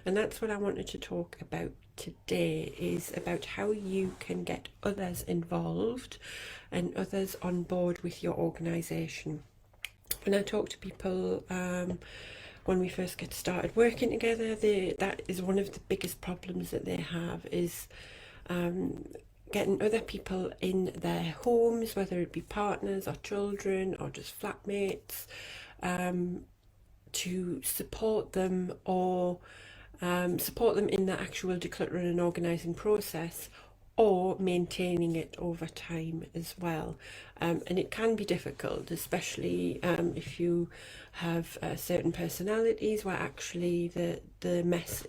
And that's what I wanted to talk about today, is about how you can get others involved and others on board with your organisation. When I talk to people when we first get started working together, that is one of the biggest problems that they have, is getting other people in their homes, whether it be partners or children or just flatmates, to support them, or support them in the actual decluttering and organising process, or maintaining it over time as well. And it can be difficult, especially if you have certain personalities where actually the mess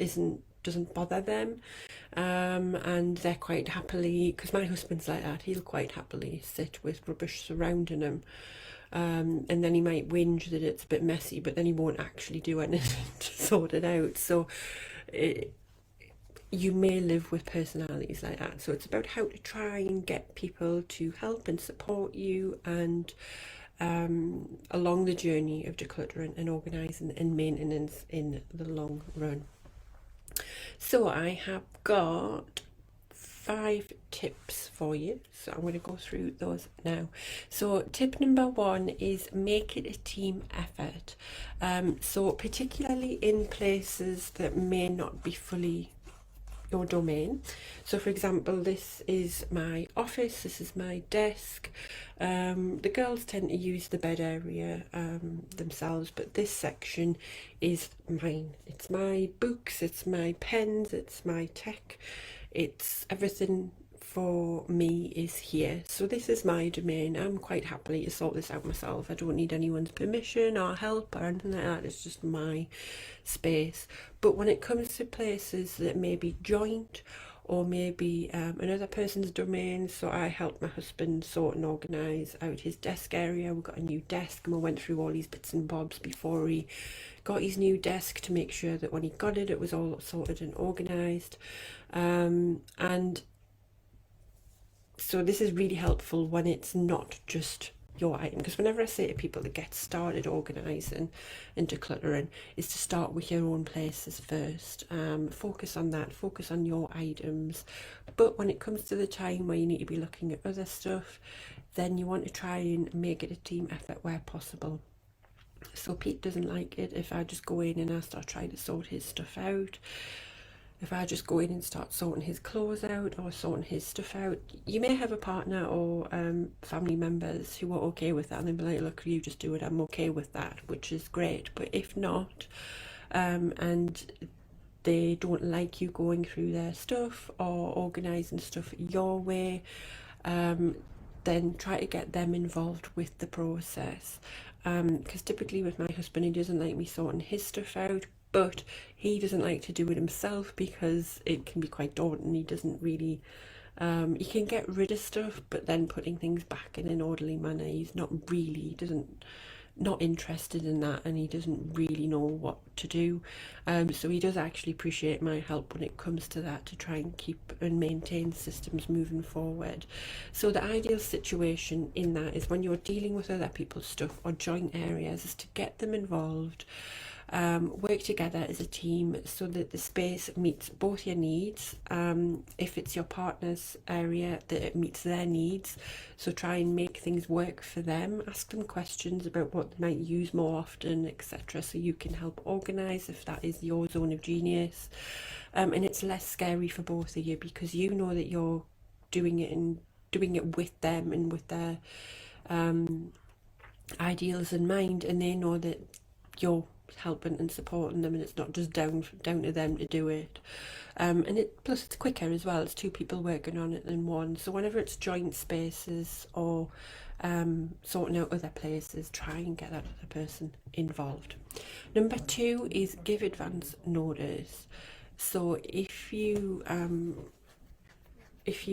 doesn't bother them, and they're quite happily, because my husband's like that, he'll quite happily sit with rubbish surrounding him, and then he might whinge that it's a bit messy, but then he won't actually do anything to sort it out. So you may live with personalities like that. So it's about how to try and get people to help and support you, and along the journey of decluttering and organising and maintenance in the long run. So I have got 5 tips for you, so I'm going to go through those now. So tip number 1 is make it a team effort. So particularly in places that may not be fully your domain. So for example, this is my office, this is my desk. The girls tend to use the bed area themselves, but this section is mine. It's my books, it's my pens, it's my tech, it's everything for me is here. So this is my domain. I'm quite happily to sort this out myself. I don't need anyone's permission or help or anything like that. It's just my space. But when it comes to places that may be joint, or maybe another person's domain, so I helped my husband sort and organise out his desk area. We got a new desk and we went through all these bits and bobs before he got his new desk, to make sure that when he got it, it was all sorted and organised. And so this is really helpful when it's not just your item, because whenever I say to people that get started organising and decluttering, is to start with your own places first. Focus on that, focus on your items. But when it comes to the time where you need to be looking at other stuff, then you want to try and make it a team effort where possible. So Pete doesn't like it if I just go in and I start trying to sort his stuff out. If I just go in and start sorting his clothes out or sorting his stuff out. You may have a partner or family members who are okay with that, and they'll be like, look, you just do it, I'm okay with that, which is great. But if not, and they don't like you going through their stuff or organising stuff your way, then try to get them involved with the process. Because typically with my husband, he doesn't like me sorting his stuff out, but he doesn't like to do it himself because it can be quite daunting. He doesn't really, he can get rid of stuff, but then putting things back in an orderly manner, he's not interested in that, and he doesn't really know what to do. So he does actually appreciate my help when it comes to that, to try and keep and maintain systems moving forward. So the ideal situation in that is when you're dealing with other people's stuff or joint areas, is to get them involved. Work together as a team so that the space meets both your needs. If it's your partner's area, that it meets their needs. So try and make things work for them. Ask them questions about what they might use more often, etc. So you can help organise if that is your zone of genius. And it's less scary for both of you, because you know that you're doing it with them and with their ideals in mind, and they know that you're helping and supporting them, and it's not just down to them to do it. And plus it's quicker as well. It's 2 people working on it than one. So whenever it's joint spaces or sorting out other places, try and get that other person involved. Number 2 is give advance notice. So if you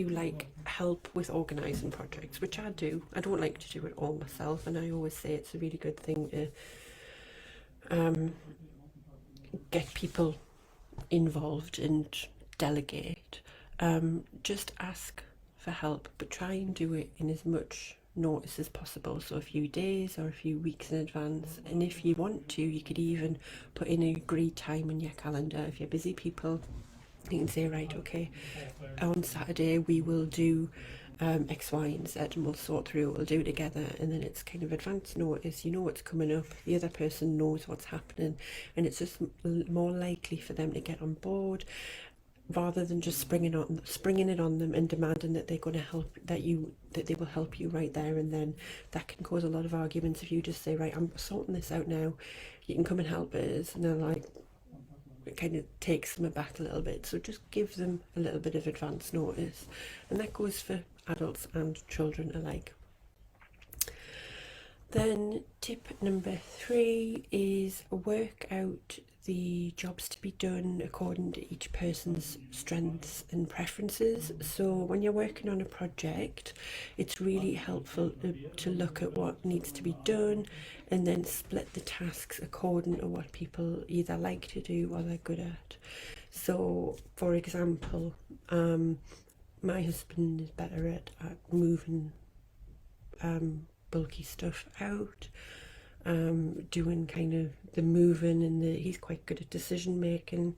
like help with organising projects, which I do, I don't like to do it all myself, and I always say it's a really good thing to get people involved and delegate. Just ask for help, but try and do it in as much notice as possible, so a few days or a few weeks in advance. And if you want to, you could even put in an agreed time on your calendar. If you're busy people, you can say, right, okay, on Saturday we will do X, Y, and Z, and we'll sort through it, we'll do it together. And then it's kind of advance notice, you know what's coming up, the other person knows what's happening, and it's just more likely for them to get on board rather than just springing it on them and demanding that they're going to help, that they will help you right there and then. That can cause a lot of arguments if you just say, right, I'm sorting this out now, you can come and help us, and they're like, it kind of takes them aback a little bit. So just give them a little bit of advance notice, and that goes for adults and children alike. Then tip number 3 is work out the jobs to be done according to each person's strengths and preferences. So when you're working on a project, it's really helpful to look at what needs to be done and then split the tasks according to what people either like to do or they're good at. So for example, my husband is better at moving bulky stuff out, doing kind of the moving, and he's quite good at decision making,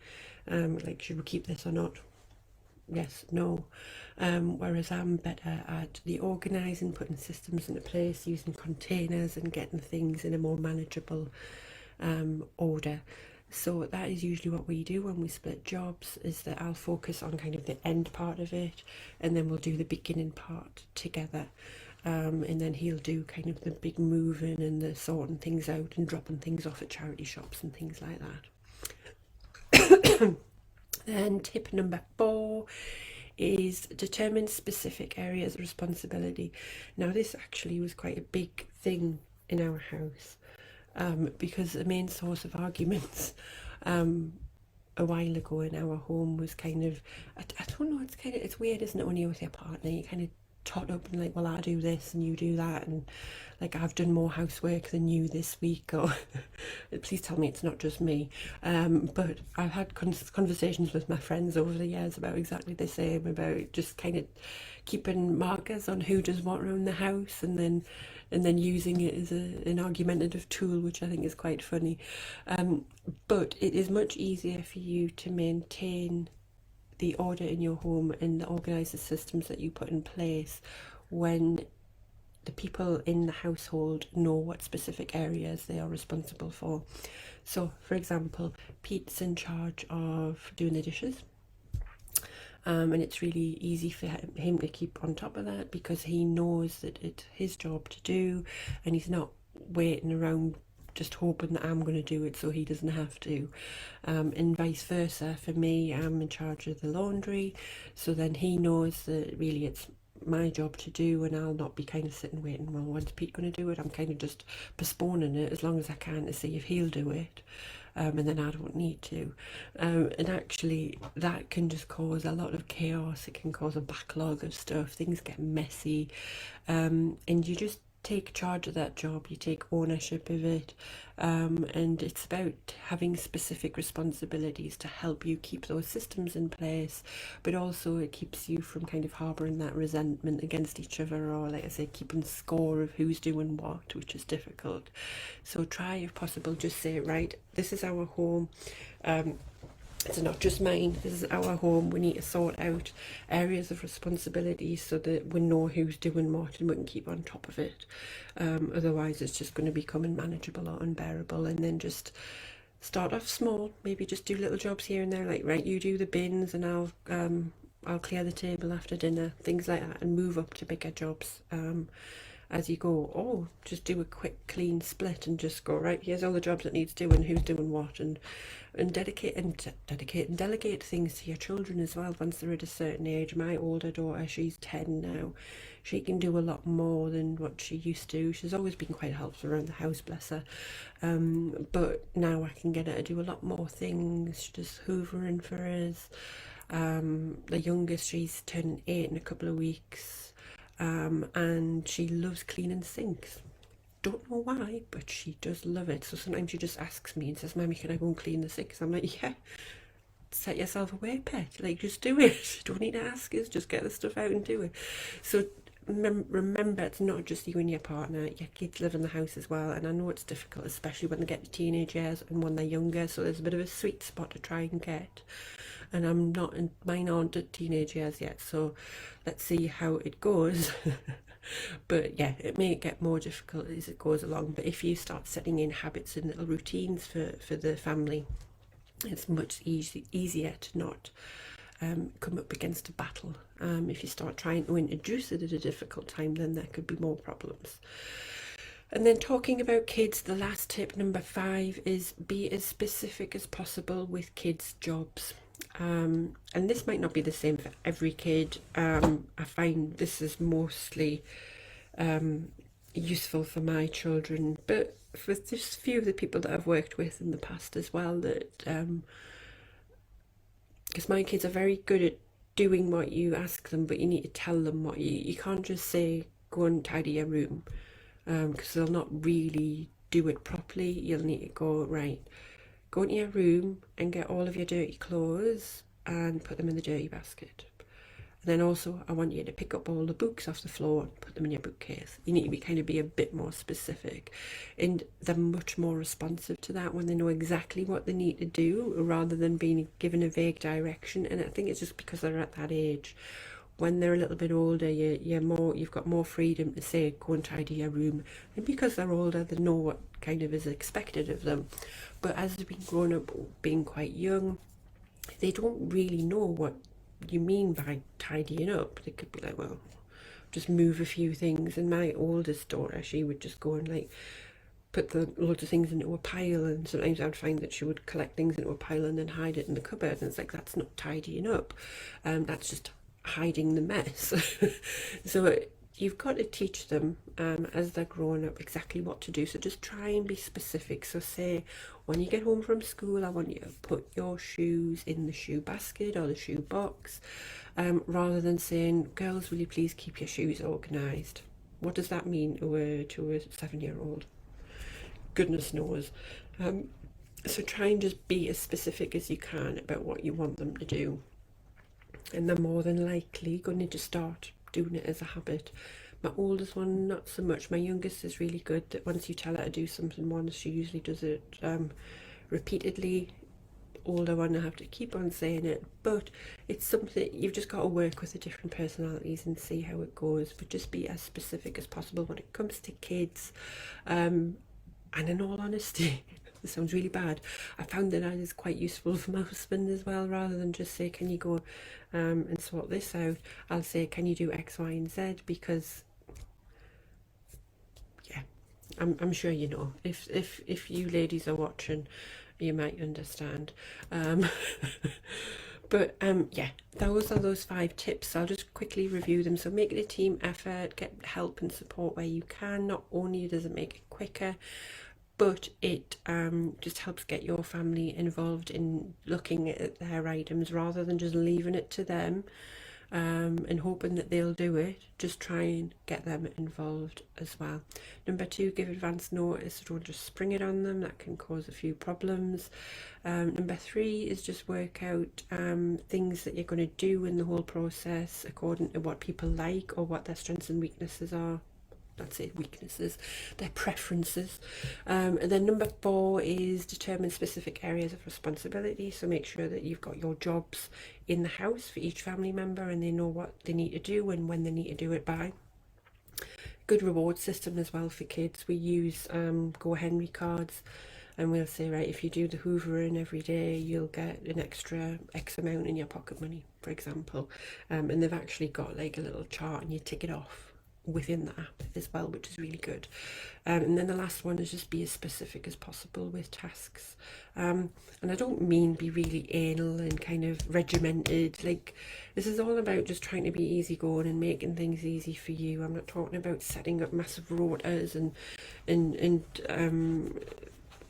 like should we keep this or not, yes, no. Whereas I'm better at the organising, putting systems into place, using containers and getting things in a more manageable order. So that is usually what we do when we split jobs, is that I'll focus on kind of the end part of it, and then we'll do the beginning part together. And then he'll do kind of the big moving and the sorting things out and dropping things off at charity shops and things like that. Then tip number 4 is determine specific areas of responsibility. Now this actually was quite a big thing in our house, because the main source of arguments a while ago in our home was kind of, I don't know, it's weird, isn't it, when you're with your partner, you kind of tot up and like, well, I do this and you do that, and like, I've done more housework than you this week, or please tell me it's not just me. But I've had conversations with my friends over the years about exactly the same, about just kind of keeping markers on who does what around the house, and then using it as an argumentative tool, which I think is quite funny. But it is much easier for you to maintain the order in your home and organise the systems that you put in place when the people in the household know what specific areas they are responsible for. So, for example, Pete's in charge of doing the dishes. And it's really easy for him to keep on top of that because he knows that it's his job to do, and he's not waiting around just hoping that I'm going to do it so he doesn't have to. And vice versa for me, I'm in charge of the laundry, so then he knows that really it's my job to do, and I'll not be kind of sitting waiting, well, when's Pete going to do it? I'm kind of just postponing it as long as I can to see if he'll do it. And then I don't need to. And actually, that can just cause a lot of chaos. It can cause a backlog of stuff. Things get messy. And you just take charge of that job, you take ownership of it, and it's about having specific responsibilities to help you keep those systems in place, but also it keeps you from kind of harbouring that resentment against each other, or like I say, keeping score of who's doing what, which is difficult. So try, if possible, just say, right, this is our home, it's not just mine, this is our home, we need to sort out areas of responsibility so that we know who's doing what and we can keep on top of it. Otherwise it's just going to become unmanageable or unbearable. And then just start off small, maybe just do little jobs here and there, like, right, you do the bins and I'll clear the table after dinner, things like that, and move up to bigger jobs as you go. Or just do a quick clean split and just go, right, here's all the jobs that needs doing, who's doing what, and delegate and delegate things to your children as well once they're at a certain age. My older daughter, she's 10 now, she can do a lot more than what she used to. She's always been quite helpful around the house, bless her, but now I can get her to do a lot more things. She does hoovering for us. The youngest, she's turning 8 in a couple of weeks, and she loves cleaning sinks. Don't know why, but she does love it. So sometimes she just asks me and says, Mommy, can I go and clean the sinks? I'm like, yeah, set yourself away, pet. Like, just do it. Don't need to ask us, just get the stuff out and do it. So remember, it's not just you and your partner. Your kids live in the house as well, and I know it's difficult, especially when they get to teenage years and when they're younger. So there's a bit of a sweet spot to try and get. And I'm not in, mine aren't at teenage years yet, so let's see how it goes. But yeah, it may get more difficult as it goes along. But if you start setting in habits and little routines for the family, it's much easier to not come up against a battle. If you start trying to introduce it at a difficult time, then there could be more problems. And then talking about kids, the last tip, number 5, is be as specific as possible with kids' jobs. And this might not be the same for every kid. I find this is mostly useful for my children, but for just a few of the people that I've worked with in the past as well, that because my kids are very good at doing what you ask them, but you need to tell them what you can't just say go and tidy your room, because they'll not really do it properly. You'll need to go, right, go into your room and get all of your dirty clothes and put them in the dirty basket. And then also I want you to pick up all the books off the floor and put them in your bookcase. You need to be a bit more specific, and they're much more responsive to that when they know exactly what they need to do rather than being given a vague direction. And I think it's just because they're at that age. When they're a little bit older, you've got more freedom to say go and tidy your room, and because they're older, they know what kind of is expected of them. But as they've been growing up, being quite young, they don't really know what you mean by tidying up. They could be like, well, just move a few things. And my oldest daughter, she would just go and like put the loads of things into a pile, and sometimes I'd find that she would collect things into a pile and then hide it in the cupboard, and it's like, that's not tidying up, that's just hiding the mess. So you've got to teach them as they're growing up exactly what to do. So just try and be specific. So say when you get home from school, I want you to put your shoes in the shoe basket or the shoe box, rather than saying, girls, will you please keep your shoes organised? What does that mean to a 7-year-old? Goodness knows. So try and just be as specific as you can about what you want them to do, and they're more than likely going to just start doing it as a habit. My oldest one, not so much. My youngest is really good that once you tell her to do something once, she usually does it repeatedly. Older one, I have to keep on saying it, but it's something you've just got to work with the different personalities and see how it goes. But just be as specific as possible when it comes to kids. And in all honesty, this sounds really bad, I found that is quite useful for my husband as well. Rather than just say, can you go and sort this out, I'll say, can you do X, Y and Z? Because yeah, I'm sure you know, if you ladies are watching, you might understand. But yeah, those are those 5 tips. I'll just quickly review them. So make it a team effort, get help and support where you can. Not only does it make it quicker, but it just helps get your family involved in looking at their items rather than just leaving it to them and hoping that they'll do it. Just try and get them involved as well. Number 2, give advance notice. Don't just spring it on them. That can cause a few problems. Number 3 is just work out things that you're going to do in the whole process according to what people like or what their strengths and weaknesses are. That's it, weaknesses, their preferences. And then number 4 is determine specific areas of responsibility. So make sure that you've got your jobs in the house for each family member and they know what they need to do and when they need to do it by. Good reward system as well for kids. We use Go Henry cards, and we'll say, right, if you do the hoovering every day, you'll get an extra X amount in your pocket money, for example. And they've actually got like a little chart and you tick it off within the app as well, which is really good. And then the last one is just be as specific as possible with tasks. And I don't mean be really anal and kind of regimented. Like, this is all about just trying to be easygoing and making things easy for you. I'm not talking about setting up massive rotas and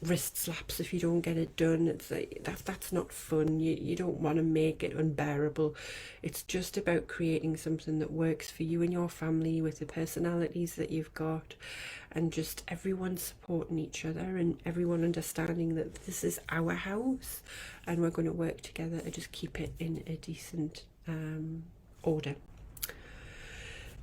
wrist slaps if you don't get it done. It's like that's not fun. You don't want to make it unbearable. It's just about creating something that works for you and your family with the personalities that you've got, and just everyone supporting each other and everyone understanding that this is our house and we're going to work together to just keep it in a decent order.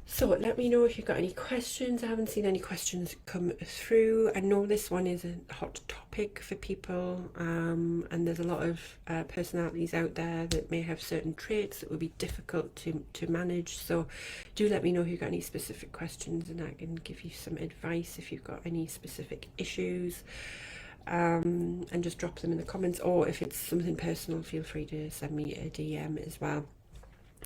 So let me know if you've got any questions. I haven't seen any questions come through. I know this one is a hot topic for people, and there's a lot of personalities out there that may have certain traits that would be difficult to manage. So do let me know if you've got any specific questions, and I can give you some advice if you've got any specific issues. And just drop them in the comments, or if it's something personal, feel free to send me a DM as well.